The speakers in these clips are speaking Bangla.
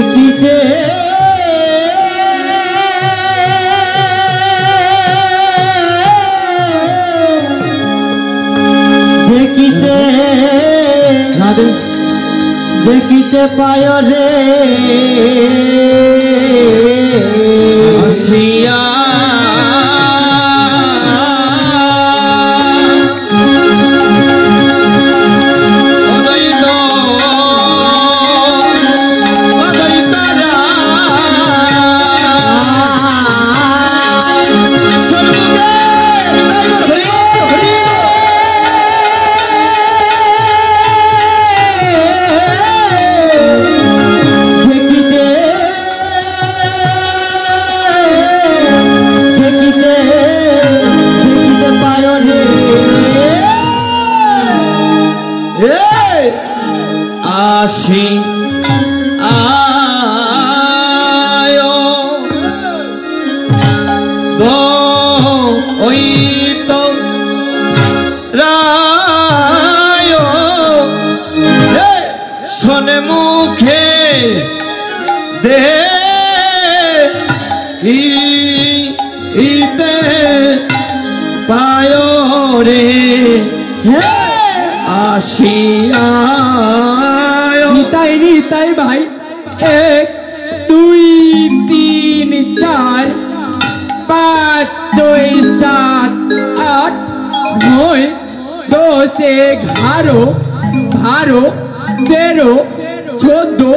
দেখিতে দেখিতে দেখিতে পায় রে আসিয়া আসি আয়ো গো ওই তো রায় শোনে মুখে দে ইতে পায় রে আসিয়া নিতাই নিতাই ভাই 1 2 3 4 5 6 7 8 9 10 11 12 13 14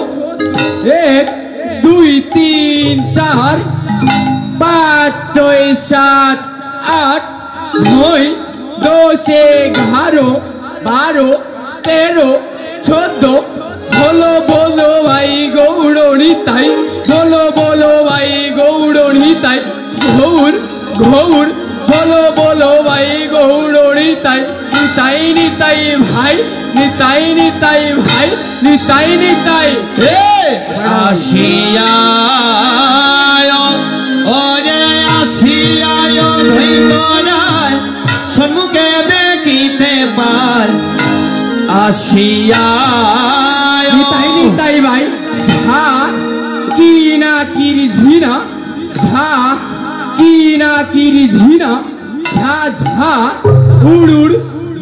1 2 3 4 5 6 7 8 9 10 11 12 13 14 बोलो बोलो भाई गौड़ी ताई बोलो बोलो भाई गौड़ी ताई घौर घौर बोलो बोलो भाई गौड़ी ताई निताई निताई भाई निताई निताई भाई निताई निताई आशिया ओरे आशिया धई कराय सम्मुखे देखिते पाय आशिया निताई निताई भाई झा कीना किरी झीना झा कीना किरी झीना झा झा उड़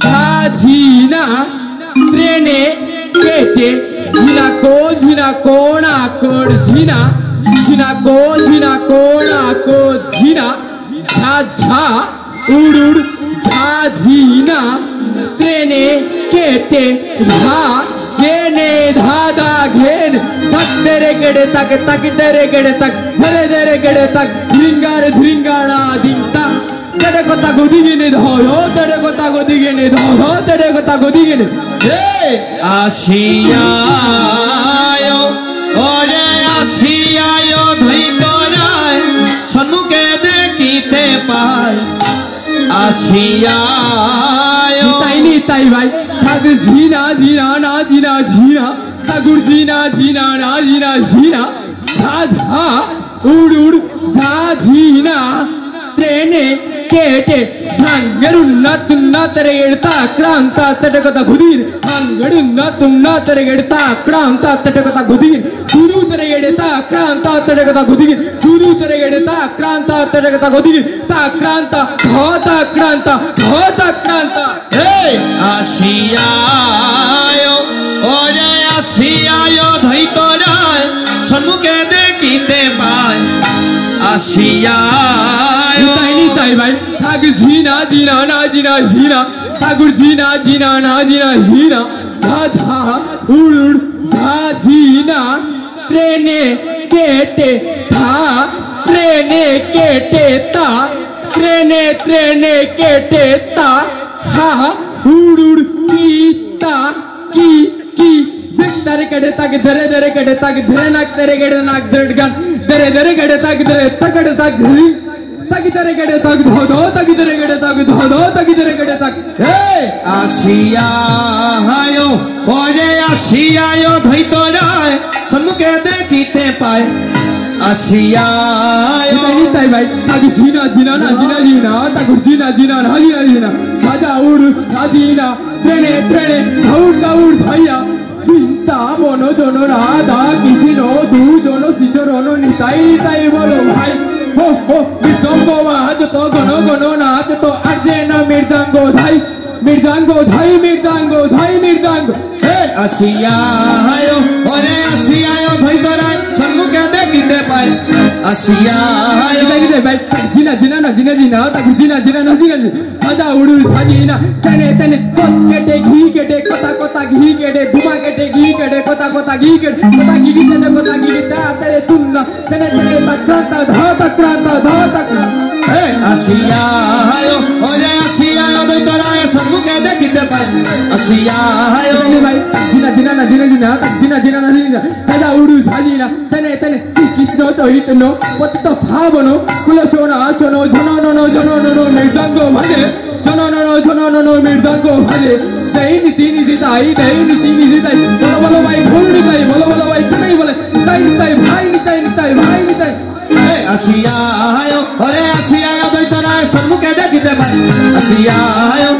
झा झीना ट्रेने केटे झीना कोना कोड झीना झीना कोना को झीना झा झा उड़ झा झीना ट्रेने केटे झा घेने धादा घेन तक तेरे गड़े तक तेरे गड़े तक धरे धरे गड़े तक ध्रिंगाना दिंता तेरे को तक उदिगिने धो तेरे को तक उदिगिने धो तेरे को तक उदिगिने आशिया ओरे आशिया धई कराय सम्मुखे देखिते पाय आशिया निताई निताई भाई ठाकुर झीना झीना ना झीना झीना ठाकुर झीना झीना ना झीना झीना झा झा उड़ उड़ झा झीना ट्रेने केटे हंगरुन्ना तुन्ना तेरे एड़ता क्रांता तेरे कथा गुदीर हंगरुन्ना तुन्ना तेरे एड़ता क्रांता तेरे कथा गुदीर गुरु तेरे एड़ता क्रांता तेरे कथा गुदीर गुरु तेरे एड़ता क्रांता तेरे कथा गुदीर ता क्रांता होता क्रांता आशिया ओरे आशिया धई कराय सम्मुखे देखिते पाय आशिया निताई निताई भाई ठाकुर झीना झीना ना झीना झीना ठाकुर झीना झीना ना झीना झीना झा झा उड़ उड़ झा झीना ट्रेने केटे था ट्रेने केटे ता ट्रेने केटे ता हा उड़ उड़ कीता की दरे कड़े तक दरे दरे कड़े तक धरे नाक तेरे कड़े नाक दरे गन दरे दरे कड़े तक दरे तकड़े तक तक दरे कड़े तक धो तक दरे कड़े तक धो तक दरे कड़े तक आशिया ओरे आशिया धई कराय सम्मुखे देखिते पाय आशिया निताई भाई ठाकुर झीना झीना ना झीना झीना ठाकुर झीना झीना ना झीना झीना राजा उड़ झीना ट्रेने दौड़ भैया বৃন্দাবন জন রাধা কৃষ্ণ দুজন শ্রীচরণ নিতাই নিতাই বলো ভাই হো হো মৃদঙ্গ বাজ তো গণ গণ নাচ তো আজে না মৃদঙ্গ ধাই মৃদঙ্গ ধাই মৃদঙ্গ ধাই মৃদঙ্গ আসিয়া আয়ো ওরে আসিয়া আয়ো ধৈতরায় সম্মুখে দেখিতে পাই আসিয়া আয়ো দেখিতে পাই জিনা জিনা না জিনা জিনা তাকে জিনা জিনা না জিনা সাজা উড়ুল সাজিনা তেনে তেনে কত কেটে ঘি কেটে কথা কথা ঘি কেটে ধুমা কেটে ঘি কেটে কথা কথা ঘি কেটে কথা ঘি কেটে কথা ঘি কেটে তেনে তুন্না তেনে তেনে তক্রান্ত ধা তক্রান্ত ধা তক্রান্ত আসিয়া আয়ো ওরে আসিয়া আয়ো ধৈতরায় সম্মুখে দেখিতে পাই আসিয়া আয়ো ভাই জিনা জিনা না জিনা জিনা তাকে জিনা জিনা না জিনা সাজা উড়ুল সাজিনা তেনে তেনে শ্রীকৃষ্ণ চৈতন্য পতিত ভাবন কুলসোনা আসন জননন জননন মৃদঙ্গ ভাজে জননন মৃদঙ্গ ভাজে দেই নীতি নীতি তাই দেই নীতি নীতি তাই বলো বলো ভাই ভুল নিতাই বলো বলো ভাই কেনাই বলে নিতাই নিতাই ভাই নিতাই নিতাই ভাই নিতাই আসিয়া আয়ো ওরে আসিয়া আয়ো দৈতরায় সম্মুখে দেখিতে পাই আসিয়া আয়ো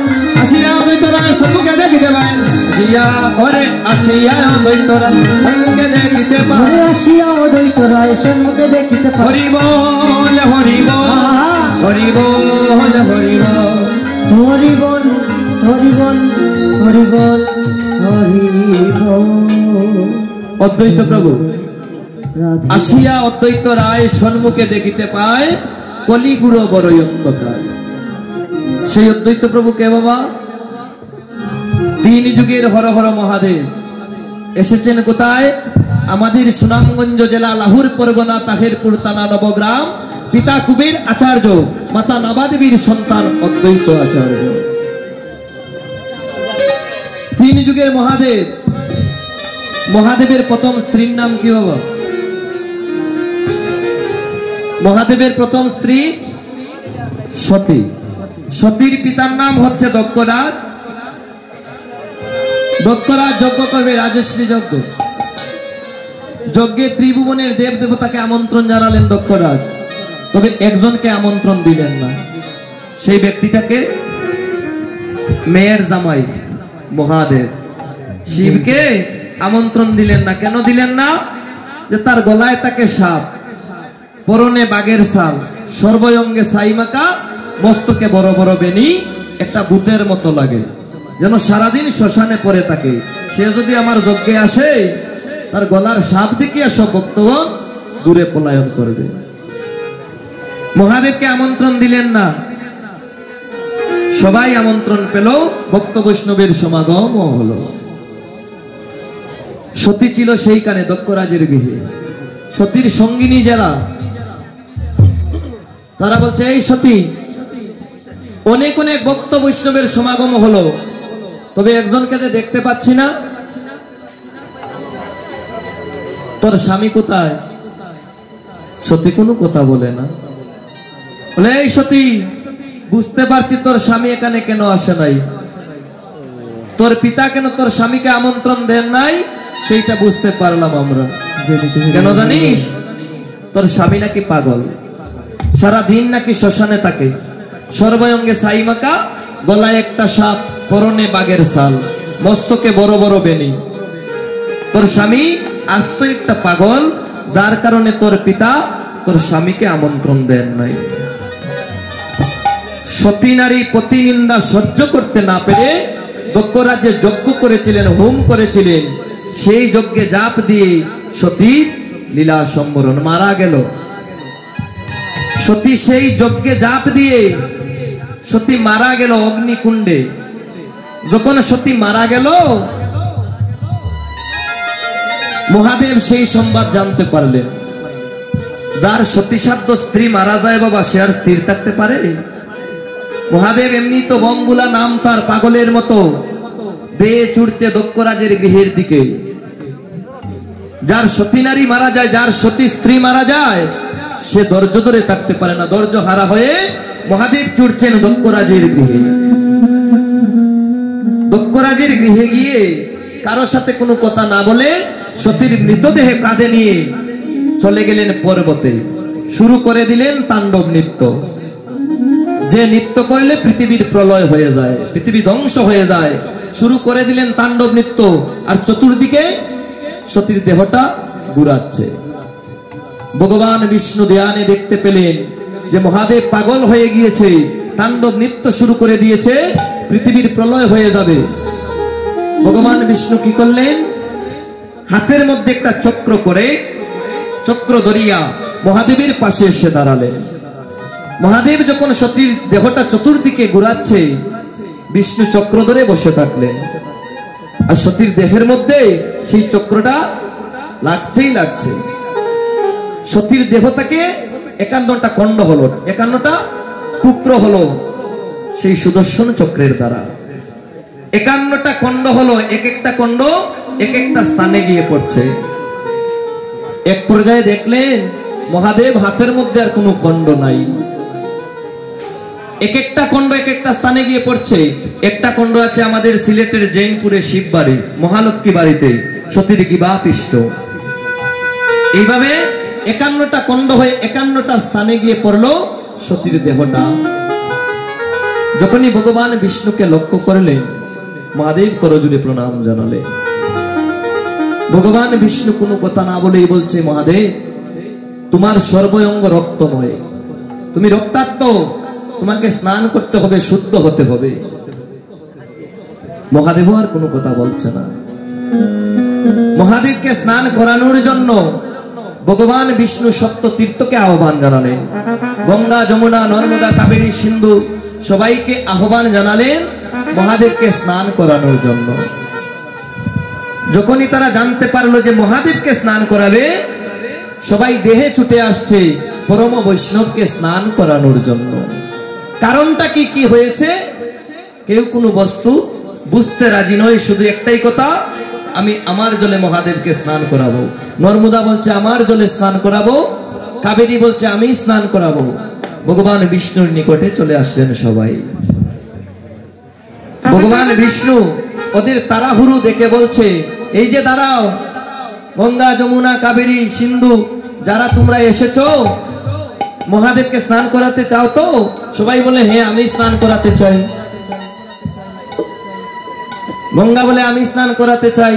আসিয়া দৈতরায় সম্মুখে দেখিতে পাই আসিয়া ওরে আসিয়া দৈতরায় সম্মুখে দেখিতে পাই আসিয়া দৈতরায় সম্মুখে দেখিতে পাই হরি বল হরি বল হরি বল হরি বল হরি বল হরি বল হরি বল হরি বল অদ্বৈত প্রভু আসিয়া অদ্বৈত রায় সম্মুখে দেখিতে পায় কলিগুরু বড়ই অন্ধকার সেই অদ্বৈত প্রভু কে বাবা তিন যুগের হর হর মহাদেব এসেছেন কোথায় আমাদের সুনামগঞ্জ জেলা লাহুর পরগনা তাহেরপুর থানা নবগ্রাম পিতা কুবের আচার্য মাতা নাবাদেবীর সন্তান অদ্বৈত আচার্য তিন যুগের মহাদেব মহাদেবের প্রথম স্ত্রীর নাম কি বাবা মহাদেবের প্রথম স্ত্রী সতী সতীর পিতার নাম হচ্ছে দক্ষরাজ দক্ষরাজ যজ্ঞ করবে রাজশ্রী যজ্ঞ যজ্ঞে ত্রিভুবনের দেব দেবতাকে আমন্ত্রণ জানালেন দক্ষরাজ তবে একজনকে আমন্ত্রণ দিলেন না সেই ব্যক্তিটাকে মেয়ের জামাই মহাদেব শিবকে আমন্ত্রণ দিলেন না কেন দিলেন না যে তার গলায় তাকে সাপ পরনে বাঘের ছাল সর্বঙ্গে সাইমাকা মস্তকে বড় বড় বেনি একটা ভূতের মতো লাগে যেন সারাদিন শ্মশানে পড়ে থাকে সে যদি আমার যজ্ঞে আসে তার গলার সাপ দেখিয়া সব ভক্তগণ দূরে পলায়ন করবে মহাদেবকে আমন্ত্রণ দিলেন না সবাই আমন্ত্রণ পেল ভক্ত বৈষ্ণবের সমাগম হলো সতী ছিল সেইখানে দক্ষরাজের গৃহে সতীর সঙ্গিনী যারা তারা বলছে এই সতী অনেক অনেক ভক্ত বৈষ্ণবের সমাগম হলো তবে একজনকে যে দেখতে পাচ্ছি না তোর স্বামী কোথায় সতী কোনো কথা বলে না বলে এই সতী বুঝতে পারছি তোর স্বামী এখানে কেন আসে নাই তোর পিতা কেন তোর স্বামীকে আমন্ত্রণ দেন নাই সেইটা বুঝতে পারলাম আমরা কেন জানিস তোর স্বামী নাকি পাগল সারা দিন নাকি শ্মশানে থাকে সর্বঙ্গে সাইমাকা গলায় একটা সাপ পরনে বাঘের ছাল মস্তকে বড় বড় বেনি তোর স্বামী আস্ত একটা পাগল যার কারণে তোর পিতা তোর স্বামীকে আমন্ত্রণ দেন নাই সতী নারী প্রতিনিন্দা সহ্য করতে না পেরে দক্ষরাজ্যে যজ্ঞ করেছিলেন হোম করেছিলেন সেই যজ্ঞে জাপ দিয়ে সতী লীলা সম্বরণ মারা গেল সতী সেই যজ্ঞে জাপ দিয়ে সতী মারা গেল অগ্নিকুণ্ডে যখন সতী মারা গেল মহাদেব সেই সংবাদ জানতে পারলেন যার সতীসাধ্য স্ত্রী মারা যায় বাবা সে আর স্থির থাকতে পারে মহাদেব এমনি তো বম্বুলা নাম তার পাগলের মতো বেয়ে ছুটছে দক্ষরাজের গৃহের দিকে যার সতী নারী মারা যায় যার সতী স্ত্রী মারা যায় সে ধৈর্য ধরে থাকতে পারে না ধৈর্য হারা হয়ে মহাদেব ছুটছেন দক্ষরাজের গৃহে দক্ষরাজের গৃহে গিয়ে কারো সাথে কোনো কথা না বলে সতীর মৃতদেহে কাঁধে নিয়ে চলে গেলেন পর্বতে শুরু করে দিলেন তাণ্ডব নৃত্য যে নৃত্য করলে পৃথিবীর প্রলয় হয়ে যায় পৃথিবী ধ্বংস হয়ে যায় শুরু করে দিলেন তাণ্ডব নৃত্য, আর চতুর্দিকে সতীর দেহটা ঘুরাচ্ছে। ভগবান বিষ্ণু ধ্যানে দেখতে পেলেন যে মহাদেব পাগল হয়ে গিয়েছে, তাণ্ডব নৃত্য শুরু করে দিয়েছে, পৃথিবীর প্রলয় হয়ে যাবে। ভগবান বিষ্ণু কি করলেন, হাতের মধ্যে একটা চক্র করে, চক্র ধরিয়া মহাদেবের পাশে এসে দাঁড়ালেন। মহাদেব যখন সতীর দেহটা চতুর্দিকে ঘুরাচ্ছে, বিষ্ণু চক্র ধরে বসে থাকলেন, আর সতীর দেহের মধ্যে সেই চক্রটা লাগছেই লাগছে। সতীর দেহটাকে 51টা খণ্ড হলো, 51টা টুকরো হলো সেই সুদর্শন চক্রের দ্বারা। 51টা খণ্ড হলো, এক একটা খণ্ড এক একটা স্থানে গিয়ে পড়ছে। এক পর্যায়ে দেখলেন মহাদেব হাতের মধ্যে আর কোনো খণ্ড নাই, এক একটা খণ্ড এক একটা স্থানে গিয়ে পড়ছে। একটা খণ্ড আছে আমাদের সিলেটের জৈনপুরে শিব বাড়ি, মহালক্ষ্মী বাড়িতে সতীর গিবা পৃষ্ঠ। এইভাবে 51টা খণ্ড হয়ে 51টা স্থানে গিয়ে পড়লো সতীর দেহটা। যখনই ভগবান বিষ্ণুকে লক্ষ্য করলেন, মহাদেব করজোড়ে প্রণাম জানালেন। ভগবান বিষ্ণু কোনো কথা না বলেই বলছে, মহাদেব তোমার সর্বঙ্গ রক্ত নয়, তুমি রক্তাক্ত, তোমাকে স্নান করতে হবে, শুদ্ধ হতে হবে। মহাদেব আর কোনো কথা বলছে না। মহাদেবকে স্নান করানোর জন্য ভগবান বিষ্ণু সপ্ত তীর্থকে আহ্বান জানালেন। গঙ্গা, যমুনা, নর্মদা, কাবেরী, সিন্ধু সবাইকে আহ্বান জানালেন মহাদেবকে স্নান করানোর জন্য। যখনই তারা জানতে পারলো যে মহাদেবকে স্নান করাবে, সবাই দেহে ছুটে আসছে পরম বৈষ্ণবকে স্নান করানোর জন্য। কারণটা কি কি হয়েছে কেউ কোনো বস্তু বুঝতে রাজি নয়, শুধু একটাই কথা, আমি আমার জলে মহাদেবকে স্নান করাবো। নর্মদা বলছে আমার জলে স্নান করাবো, কাবেরী বলছে আমি স্নান করাবো। ভগবান বিষ্ণুর নিকটে চলে আসলেন সবাই। ভগবান বিষ্ণু ওদের তাড়াহুড়ো দেখে বলছে, এই যে দাঁড়াও, গঙ্গা, যমুনা, কাবেরী, সিন্ধু যারা তোমরা এসেছো, মহাদেবকে স্নান করাতে চাও তো? সবাই বলে হ্যাঁ আমি স্নান করাতে চাই। গঙ্গা বলে আমি স্নান করাতে চাই।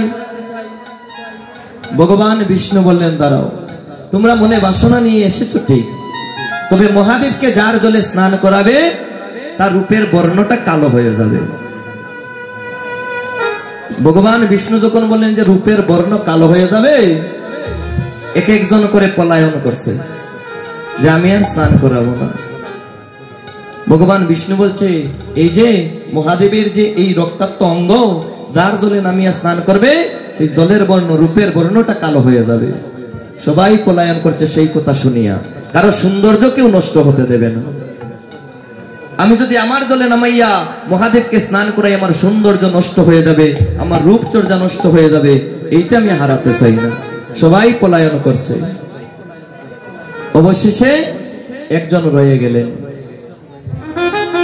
ভগবান বিষ্ণু বললেন, দাঁড়াও, তোমরা মনে বাসনা নিয়ে এসেছো ঠিক, তবে মহাদেবকে যার জলে স্নান করাবে তার রূপের বর্ণটা কালো হয়ে যাবে। ভগবান বিষ্ণু যখন বললেন যে রূপের বর্ণ কালো হয়ে যাবে, এক একজন করে পলায়ন করছে যে আমি আর স্নান করাবো না। ভগবান বিষ্ণু বলছে, এই যে মহাদেবের যে এই রক্তাক্ত অঙ্গ, যার জলে নামিয়া স্নান করবে সেই জলের বর্ণ, রূপের বর্ণটা কালো হয়ে যাবে। সবাই পলায়ন করছে সেই কথা শুনিয়া, কারো সৌন্দর্য কেউ নষ্ট হতে দেবে না। আমি যদি আমার জলে নামাইয়া মহাদেবকে স্নান করাই, আমার সৌন্দর্য নষ্ট হয়ে যাবে, আমার রূপচর্যা নষ্ট হয়ে যাবে, এইটা আমি হারাতে চাই না। সবাই পলায়ন করছে। অবশেষে একজন রয়ে গেলেন,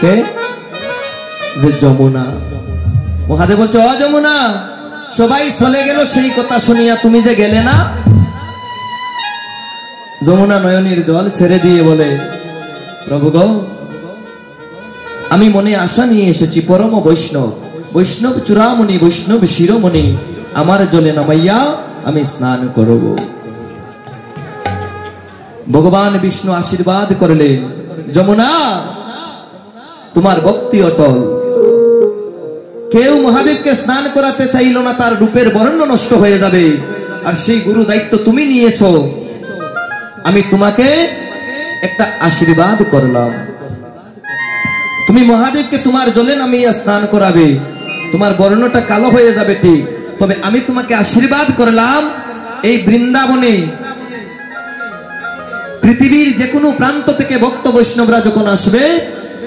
কে? যে যমুনা। মহাদেব বলছে, অ যমুনা, সবাই চলে গেল সেই কথা শুনিয়া তুমি যে গেলে না? যমুনা নয়নের জল ছেড়ে দিয়ে বলে, প্রভু গো, আমি মনে আশা নিয়ে এসেছি পরম বৈষ্ণব, বৈষ্ণব চূড়ামণি, বৈষ্ণব শিরোমণি, আমার জলে নামাইয়া আমি স্নান করব। ভগবান বিষ্ণু আশীর্বাদ করলেন, যমুনা তোমার ভক্তি অটল। কেউ মহাদেবকে স্নান করাতে চাইল না, তার রূপের বর্ণ নষ্ট হয়ে যাবে, আর সেই গুরু দায়িত্ব তুমি নিয়েছো। আমি তোমাকে একটা আশীর্বাদ করলাম, তুমি মহাদেবকে তোমার জলে নামিয়ে স্নান করাবে, তোমার বর্ণটা কালো হয়ে যাবে ঠিক, তবে আমি তোমাকে আশীর্বাদ করলাম, এই বৃন্দাবনে পৃথিবীর যে কোনো প্রান্ত থেকে ভক্ত বৈষ্ণবরা যখন আসবে,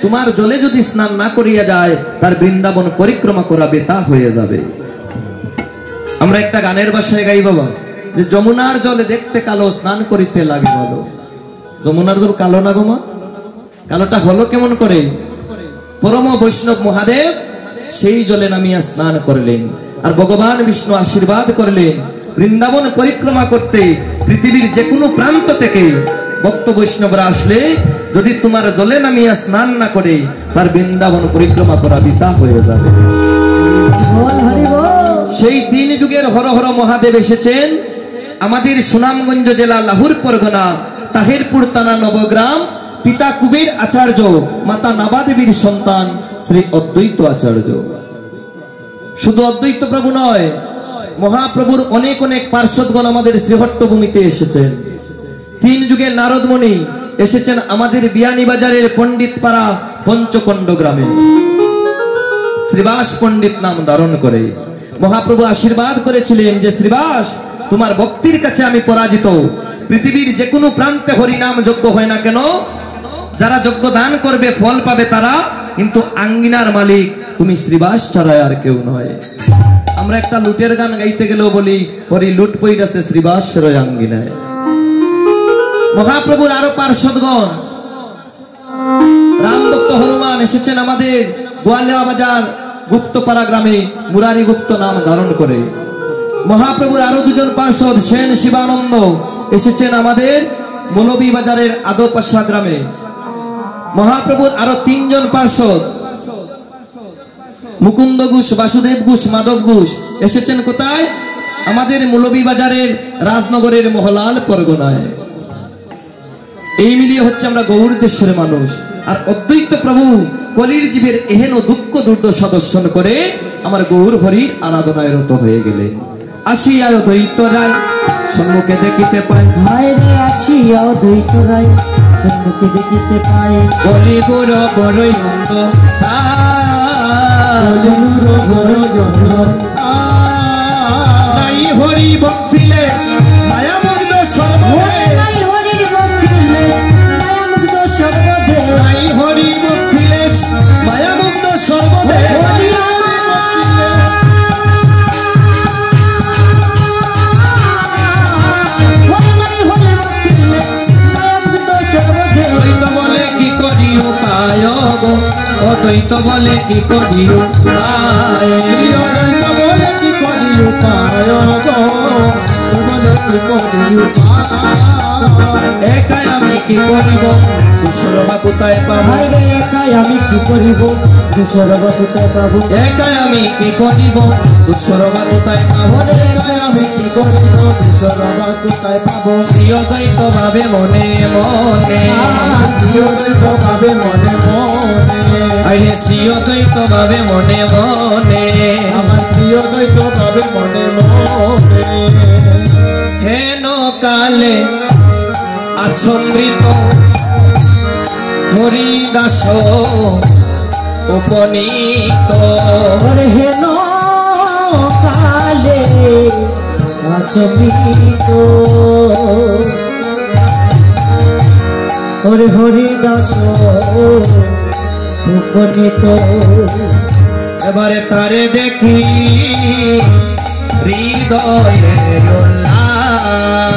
তোমার জলে যদি স্নান না করিয়া যায়, তার বৃন্দাবন পরিক্রমা করাবে তা হয়ে যাবে। আমরা একটা গানের ভাষায় গাই বাবা, যে যমুনার জলে দেখতে কালো, স্নান করিতে লাগে ভালো। যমুনার জল কালো না গোমা? কালোটা হলো কেমন করে? পরম বৈষ্ণব মহাদেব সেই জলে নামিয়া স্নান করলেন, আর ভগবান বিষ্ণু আশীর্বাদ করলেন, বৃন্দাবন পরিক্রমা করতে পৃথিবীর যে কোনো প্রান্ত থেকে ভক্ত বৈষ্ণবরা আসলে যদি তোমার জলে নামিয়া স্নান না করে, তার বৃন্দাবন পরিক্রমা করা বৃথা হয়ে যাবে। বল হরি বল। সেই 3 যুগের হর হর মহাদেব এসেছেন আমাদের সুনামগঞ্জ জেলা লাহুর পরগনা তাহিরপুর থানা নবগ্রাম। পিতা কুবের আচার্য, মাতা নাবাদেবীর সন্তান শ্রী অদ্বৈত আচার্য। শুধু অদ্বৈত প্রভু নয়, মহাপ্রভুর অনেক অনেক পার্শ্বদগণ আমাদের শ্রীহট্টভূমিতে এসেছেন। 3 যুগের নারদমণি এসেছেন আমাদের বিয়ানীবাজারের পণ্ডিতপাড়া পঞ্চকণ্ড গ্রামে। শ্রীবাস পণ্ডিত নাম ধারণ করে মহাপ্রভু আশীর্বাদ করেছিলেন যে শ্রীবাস, তোমার ভক্তির কাছে আমি পরাজিত। পৃথিবীর যে কোনো প্রান্তে হরিনাম যজ্ঞ হয় না কেন, যারা যজ্ঞ দান করবে ফল পাবে তারা, কিন্তু আঙ্গিনার মালিক তুমি শ্রীবাস ছাড়া আর কেউ নয়। আমরা একটা লুটের গান গাইতে গেলেও বলি হরি লুট পইরাছে শ্রীবাস রয় আঙ্গিনায়। মহাপ্রভুর আরো পার্শ্বদগণ রামভক্ত হনুমান এসেছেন আমাদের গোয়ালিয়া বাজার গুপ্তপাড়া গ্রামে, মুরারি গুপ্ত নাম ধারণ করে। মহাপ্রভুর আরো 2 জন পার্শ্বদ সেন শিবানন্দ এসেছেন আমাদের মৌলভী বাজারের আদোপাশা গ্রামে। মহাপ্রভুর আরো 3 জন পার্শ্বদ মুকুন্দ ঘোষ, বাসুদেব ঘোষ, মাধব ঘোষ এসেছেন কোথায়? আমাদের মৌলভী বাজারের রাজনগরের মহলাল পরগনায়। এই মিলিয়ে হচ্ছে আমরা গৌর দেশের মানুষ। আর অদ্বৈত প্রভু কলির জীবের এহেন দুঃখ দুর্দশা দর্শন করে আমার গৌর হরির আরাধনায় রত হয়ে গেলেন। আসিয়া অদ্বৈত রায় সম্মুখে দেখিতে পাই, হায় রে আসিয়া অদ্বৈত রায় সম্মুখে দেখিতে পাই। বলি গুর বড়ই অন্ধ নাই হরি ভক্তি লেশ মায়া মুগ্ধ সর্বদে, নাই হরির ভক্তি লেশ মায়া মুগ্ধ সর্বদে, নাই হরি ভক্তি লেশ মায়া মুগ্ধ সর্বদে। অদ্বৈত বলে কি করি উপায় গো, অদ্বৈত বলে কি করি উপায়, অদ্বৈত বলে কি করি উপায় গো, বলে কি করি উপায়। একাই আমি কি করিব দুসরবা কোথায় পাবো, হায় রে একাই আমি কি করিব দুসরবা কোথায় পাবো, একাই আমি কি করিব দুসরবা কোথায় পাবো। একাই আমি কি করিব দুসরবা কোথায় পাবো। শ্রী অদ্বৈত ভাবে মনে মনে, অদ্বৈত ভাবে মনে মনে, আরে শ্রী অদ্বৈত ভাবে মনে মনে, আমার প্রিয় অদ্বৈত ভাবে মনে মনে। হেন কালে আছন্দ্রিত হরিদাস উপনীত, ওরে হেন কালে আচমিত, ওরে হরিদাস উপনীত। এবারে তারে দেখি হৃদয়ের উল্লাস,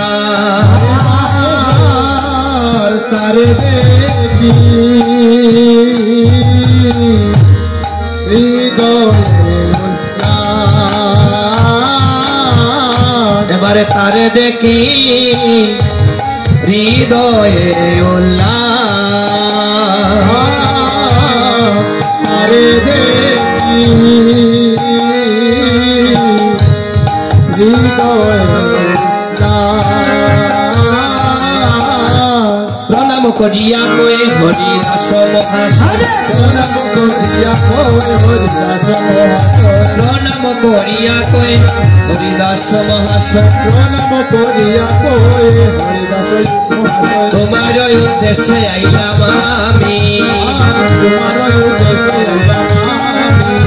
আর তারে দেখি হৃদয়ের উল্লাস, এবারে তারে দেখি হৃদয়ে উল্লাস, তারে দেখি হৃদয়ের উল্লাস। প্রণাম করিয়া কয়ে হরিদাস মহাশয়, প্রণাম করিয়া কয়ে হরিদাস মহাশয়, প্রণাম করিয়া কয়ে হরিদাস মহাশয়, প্রণাম করিয়া কয়ে হরিদাস মহাশয়। তোমার উদ্দেশ্যে আইলাম আমি, তোমার উদ্দেশ্যে আইলাম আমি।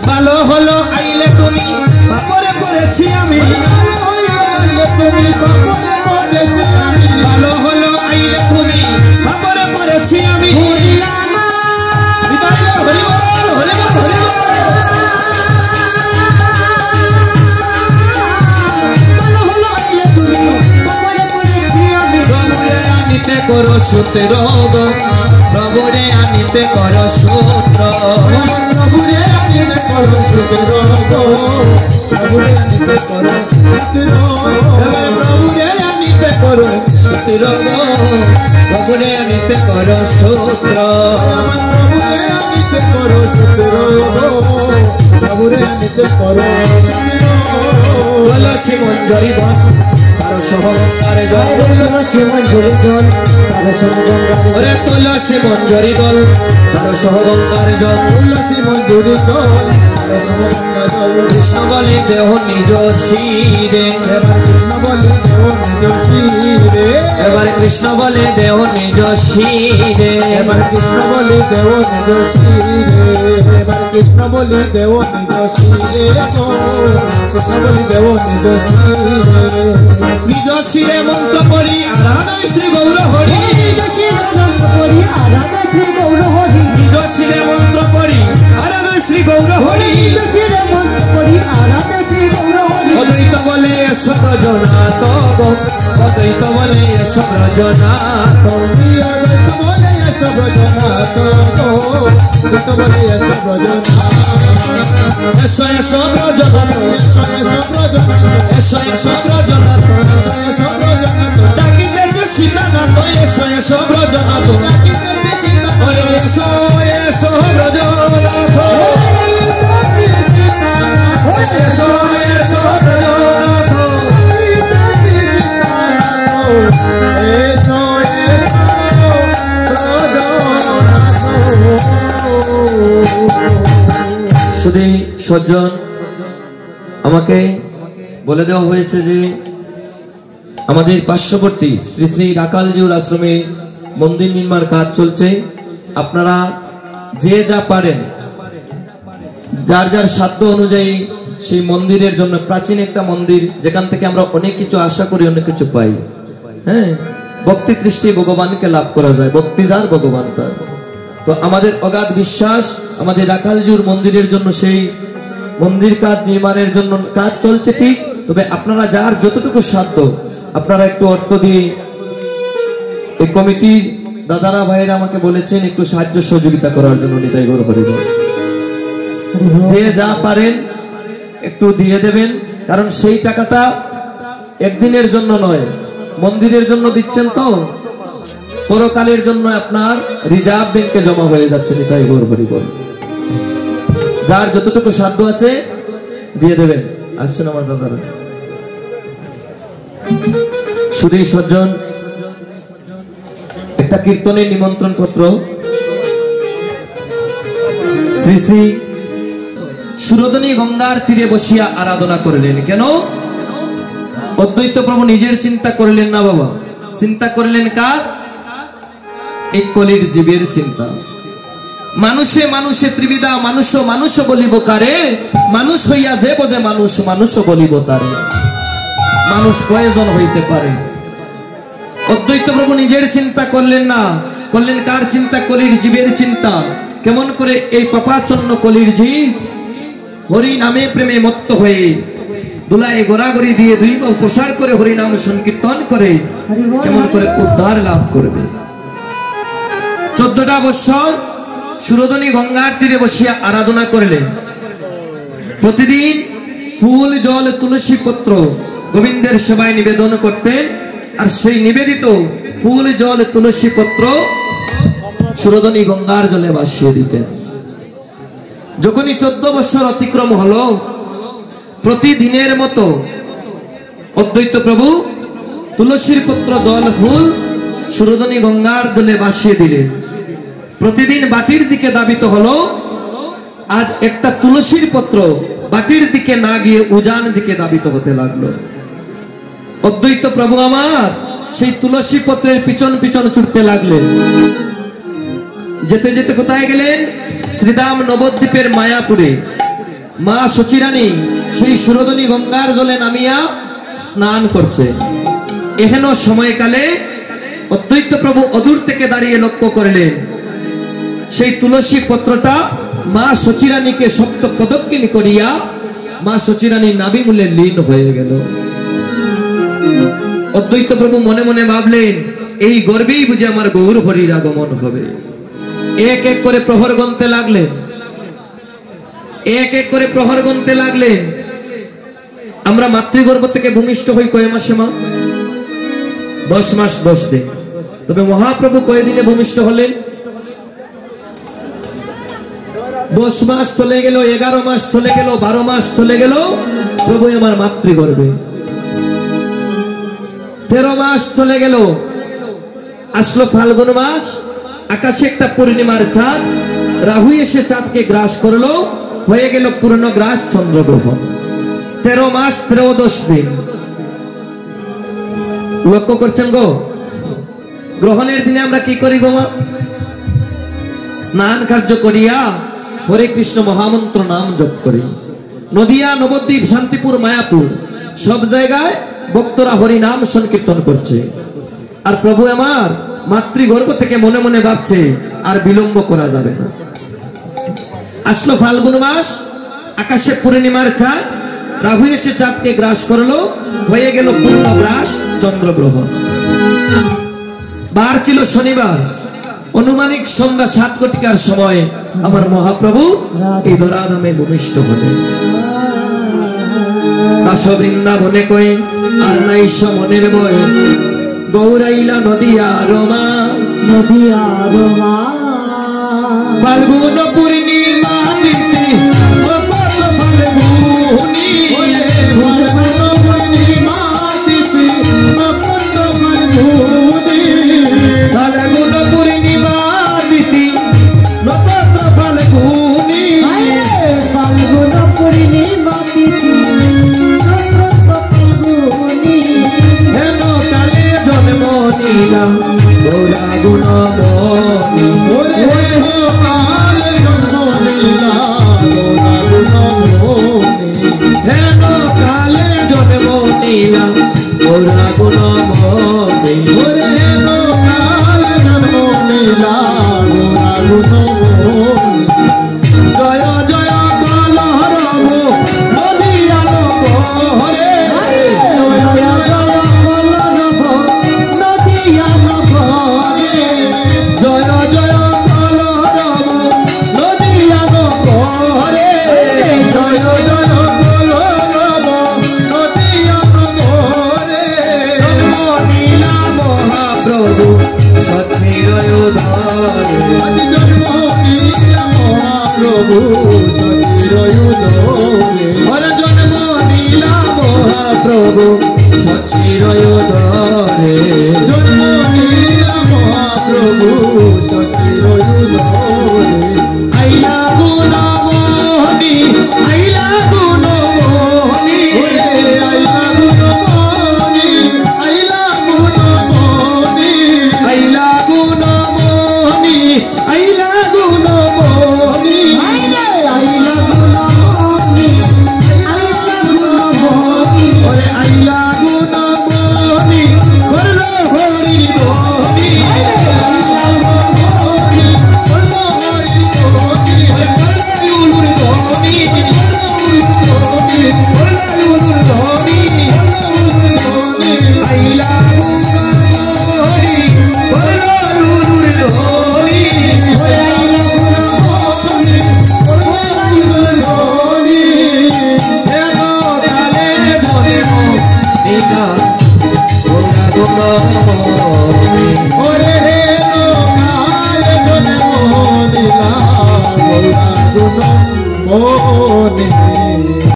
ভালো হলো আইলে তুমি পাপরে পড়েছি আমি, আইলে তুমি পাপরে পড়েছি আমি। ভালো হলো আইলে তুমি পাপরে পড়েছি আমি। হরিবল, হরিবল, হরিবল, হরিবল। প্রভুরে আনিতে করো সূত্র গো, প্রভুরে আনিতে করো সূত্র, প্রভুরে আনিতে করো সূত্র গো, প্রভুরে আনিতে করো সূত্র। এবার প্রভুরে আনিতে করো সূত্র গো, প্রভুরে আনিতে করো সূত্র। আমার প্রভুরে আনিতে করো সূত্র গো, প্রভুরে পুরে নিতে করো তুলসী মঞ্জরি ধন তার সহকারে জল তুলসী মঞ্জরি জল তার সহগঙ্গার ওরে তুলসী মঞ্জরি দল তার সহগঙ্গার জল তুলসী মঞ্জুরি দল তার সমগঙ্গা জল কৃষ্ণ বলে দেহ নিজ শিরে এবার কৃষ্ণ বলে দেও নিজ শিরে এবার কৃষ্ণ বলে দেহ নিজ শিরে এবার কৃষ্ণ বলে দেও নিজ শিরে এবার কৃষ্ণ বলে দেও নিজ শিরে গো কৃষ্ণ বলে দেও নিজ শিরে নিজ শিরে মন্ত্র পড়ি আরাধনায় শ্রী গৌর হরি নিজ শিরে মন্ত্র পড়ি আরাধনায় শ্রী গৌর হরি নিজ শিরে মন্ত্র পড়ি আরাধনায় শ্রী গৌর হরি নিজ শিরে মন্ত্র পড়ি আরাধনায় শ্রী গৌর হরি অদ্বৈত বলে এস ব্রজনাথ গো অদ্বৈত বলে এস ব্রজনাথ প্রিয় দ্বৈত বলে এস ব্রজনাথ গো দ্বৈত বলে এস ব্রজনাথ এস এস ব্রজনাথ এস এস ব্রজনাথ এস এস ব্রজনাথ এস এস ব্রজনাথ ডাকিতেছে সীতানাথ এস এস ব্রজনাথ ডাকিতেছে সীতা ওরে এস এস ব্রজনাথ এস এস ব্রজনাথ শুধু সজ্জন আমাকে বলে দেওয়া হয়েছে যে আমাদের পার্শ্ববর্তী শ্রী শ্রী রাকালজিউর আশ্রমে মন্দির নির্মাণ কাজ চলছে। আপনারা যে যা পারেন যার যার সাধ্য অনুযায়ী সেই মন্দিরের জন্য, প্রাচীন একটা মন্দির যেখান থেকে আমরা অনেক কিছু আশা করি, অনেক কিছু পাই। হ্যাঁ, ভক্তি দৃষ্টি ভগবানকে লাভ করা যায়, ভক্তি যার ভগবান তার। তো আমাদের অগাধ বিশ্বাস আমাদের রাখালজিউর মন্দিরের জন্য সেই মন্দির কাজ নির্মাণের জন্য কাজ চলছে ঠিক, তবে আপনারা যার যতটুকু সাধ্য আপনারা একটু অর্থ দিয়ে, এই কমিটির দাদারা ভাইরা আমাকে বলেছেন একটু সাহায্য সহযোগিতা করার জন্য। নিতাই গৌর হরি বল। যে যা পারেন একটু দিয়ে দেবেন, কারণ সেই টাকাটা একদিনের জন্য নয়, মন্দিরের জন্য দিচ্ছেন তো পরকালের জন্য আপনার রিজার্ভ ব্যাংকে জমা হয়ে যাচ্ছে। নিতাই গৌর হরি বল। যার যতটুকু সাধ্য আছে দিয়ে দেবেন। আসছেন আমার দাদারা। শুধু সজ্জন একটা কীর্তনের নিমন্ত্রণ পত্র শ্রী শ্রী সুরদনী গঙ্গার তীরে বসিয়া আরাধনা করলেন। কেন? অদ্বৈত প্রভু নিজের চিন্তা করলেন না বাবা, চিন্তা করলেন কার? এই কলির জীবের চিন্তা। মানুষে মানুষে ত্রিবিধা মানুষ মানুষ বলিব কারে, মানুষ হইয়া যে বোঝে মানুষ মানুষ বলিব তারে। মানুষ কয়জন হইতে পারে? অদ্বৈত প্রভু নিজের চিন্তা করলেন না, করলেন কার চিন্তা? কলির জীবের চিন্তা। কেমন করে এই পাপাচ্ছন্ন কলির জীব হরি নামে প্রেমে মত্ত হয়ে দুলায় গোড়াগড়ি দিয়ে দুই বাহু প্রসার করে হরি নাম সংকীর্তন করে কেমন করে উদ্ধার লাভ করবে। 14টা বৎসর সুরদনী গঙ্গার তীরে বসিয়া আরাধনা করলেন। প্রতিদিন ফুল জল তুলসী পত্র গোবিন্দের সেবায় নিবেদন করতেন, আর সেই নিবেদিত ফুল জল তুলসী পত্র সুরদনী গঙ্গার জলে ভাসিয়ে দিতেন। যখনই 14 বছর অতিক্রম হলো, প্রতিদিনের মতো অদ্বৈত প্রভু তুলসীর পত্র জল ফুল সুরদনী গঙ্গার জলে ভাসিয়ে দিলেন। প্রতিদিন বাটির দিকে ধাবিত হলো। আজ একটা তুলসীর পত্র বাটির দিকে না গিয়ে উজান দিকে ধাবিত হতে লাগলো। অদ্বৈত প্রভু আমার সেই তুলসী পত্রের পিছন পিছন ছুটতে লাগলেন। যেতে যেতে কোথায় গেলেন? শ্রীদাম নবদ্বীপের মায়াপুরে মা সচিরানী সেই সুরদনী গঙ্গার জলে নামিয়া স্নান করছে। এহেন সময়কালে অদ্বৈত প্রভু অদূর থেকে দাঁড়িয়ে লক্ষ্য করলেন সেই তুলসী পত্রটা মা সচিরানীকে সপ্ত পদক্ষিণ করিয়া মা সচিরানী নাভিমূলে লীন হয়ে গেল। অদ্বৈত প্রভু মনে মনে ভাবলেন, এই গর্বেই বুঝে আমার গৌর হরির আগমন হবে। এক এক করে প্রহর গুনতে লাগলেন, এক এক করে প্রহর গুনতে লাগলেন। আমরা মাতৃগর্ভ থেকে ভূমিষ্ঠ হই কয় মাসে মা? 10 মাস 10 দিন। তবে মহাপ্রভু কয়দিনে ভূমিষ্ঠ হলেন? 10 মাস চলে গেল, 11 মাস চলে গেল, 12 মাস চলে গেল, প্রভু আমার মাতৃগর্ভে। 13 মাস চলে গেল, আসলো ফাল্গুন মাস, আকাশে একটা পূর্ণিমার চাঁদ, রাহু এসে চাঁদকে গ্রাস করলো, হয়ে গেল পূর্ণ গ্রাস চন্দ্রগ্রহণ। 13 মাস 13 দিন। লক্ষ্য করছেন গো? গ্রহণের দিনে আমরা কি করি গো মা? স্নান কার্য করিয়া হরে কৃষ্ণ মহামন্ত্র নাম জপ করি। নদিয়া, নবদ্বীপ, শান্তিপুর, মায়াপুর সব জায়গায় ভক্তরা হরি নাম সংকীর্তন করছে। আর প্রভু আমার মাতৃগর্ভ থেকে মনে মনে ভাবছে আর বিলম্ব করা যাবে না। আসলো ফাল্গুন মাস, আকাশে পূর্ণিমার চাঁদ, রাহু এসে চাঁদকে গ্রাস করলো, হয়ে গেল পূর্ণ গ্রাস চন্দ্রগ্রহণ। বার ছিল শনিবার, অনুমানিক সন্ধ্যা 7 কোটিকার সময় আমার মহাপ্রভু এই ধরাধামে ভূমিষ্ঠ হলেন। দাস বৃন্দাবনে কই আর নাই মনের বই, গৌরাইলা নদিয়া রমা, নদিয়া রমা। ফাল্গুন পূর্ণিমা তিথি, ফাল্গুনি পূর্ণিমা তিথি অখণ্ড ফাল্গুনি, ফাল্গুন পূর্ণিমা তিথি নক্ষত্র ফাল্গুনি, ফাল্গুন পূর্ণিমা তিথি নক্ষত্র ফাল্গুনি। হেন কালে জন্ম নিলাম গৌরা গুণমণি, ওরে হো কালে জন্ম লীলা গৌরা গুণমণি, হেন কালে জন্ম নিলাম গৌরা গুণমণি। ওরে হো কালে জন্ম লীলা গৌরা গুণমণি। জয় জয় কলরব নদিয়া নগরে, জয় জয় কলরব নদিয়া নগরে, জয় জয় কলরব নদিয়া নগরে, জয় জয় কলরব নদিয়া নগরে, জন্ম নীলা মহাপ্রভু সতীর উদরে, আজ জন্ম নিলা মহাপ্রভু সচির উদরে, হর জন্ম নীলা মহাপ্রভু